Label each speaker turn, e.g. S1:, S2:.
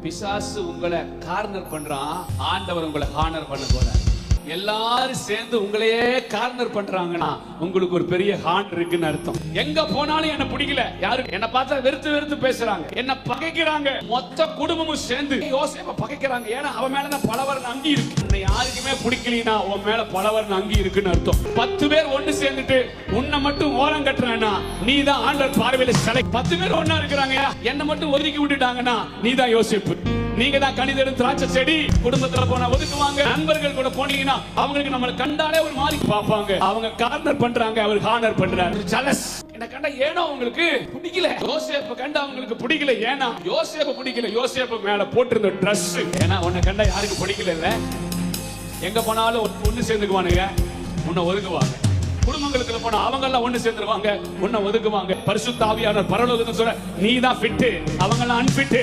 S1: பிசாசு உங்களை கார்னர் பண்றான், ஆண்டவர் உங்களை ஹானர் பண்ண போறார். எல்லாரும் சேர்ந்து உங்களையே கார்னர் பண்றாங்கன்னா உங்களுக்கு ஒரு பெரிய ஹார்ட் இருக்குன்னு அர்த்தம். எங்க போனாலும் என்ன பிடிக்கல, யாரும் என்ன பார்த்தா வெறுத்து வெறுத்து பேசுறாங்க, என்ன பகைக்கிறாங்க. மொத்த குடும்பமும் சேர்ந்து யோசேப்பை பகைக்கிறாங்க. ஏன்னா அவன் மேலதான் பலவர்ண அங்கி இருக்கு. உன்னை யாருக்குமே பிடிக்கலனா உன் மேல பலவர்ண அங்கி இருக்குன்னு அர்த்தம். 10 பேர் ஒன்று சேர்ந்துட்டு உன்னை மட்டும் ஓரம் கட்டுறான்னா நீ தான் ஆண்டவர் பார்வையில சிலை. 10 பேர் ஒன்னா இருக்கிறாங்க, என்ன மட்டும் ஒதுக்கி விட்டுட்டாங்கன்னா நீ தான் யோசேப்பு. நீங்க தான் கணிதரும் திராட்சை செடி. குடும்பத்துல போனா ஒதுக்குவாங்க, நண்பர்கள் கூட போனீங்கன்னா அவங்களுக்கு நம்மள கண்டாலே ஒரு மாதிரி பார்ப்பாங்க. அவங்க கார்னர் பண்றாங்க, அவர் ஹானர் பண்றாரு. ஜலஸ். என்ன கண்டா ஏனோ உங்களுக்கு பிடிக்கல. யோசேப்பு கண்டா அவங்களுக்கு பிடிக்கல. ஏன்னா யோசேப்பு பிடிக்கல, யோசேப்பு மேல போட்டிருந்த Dress. ஏன்னா உன்னை கண்டா யாருக்கு பிடிக்கல இல்ல. எங்க போனாலும் ஒண்ணு சேர்ந்துக்குவானுங்க, உன்னை ஒதுக்குவாங்க. குடும்பங்களுக்கு போனா அவங்க எல்லாம் ஒண்ணு சேர்ந்துருவாங்க, உன்னை ஒதுக்குவாங்க. பரிசுத்த ஆவியானவர் பரலோகத்துல சொல்ற நீ தான் ஃபிட், அவங்க எல்லாம் அன்ஃபிட்.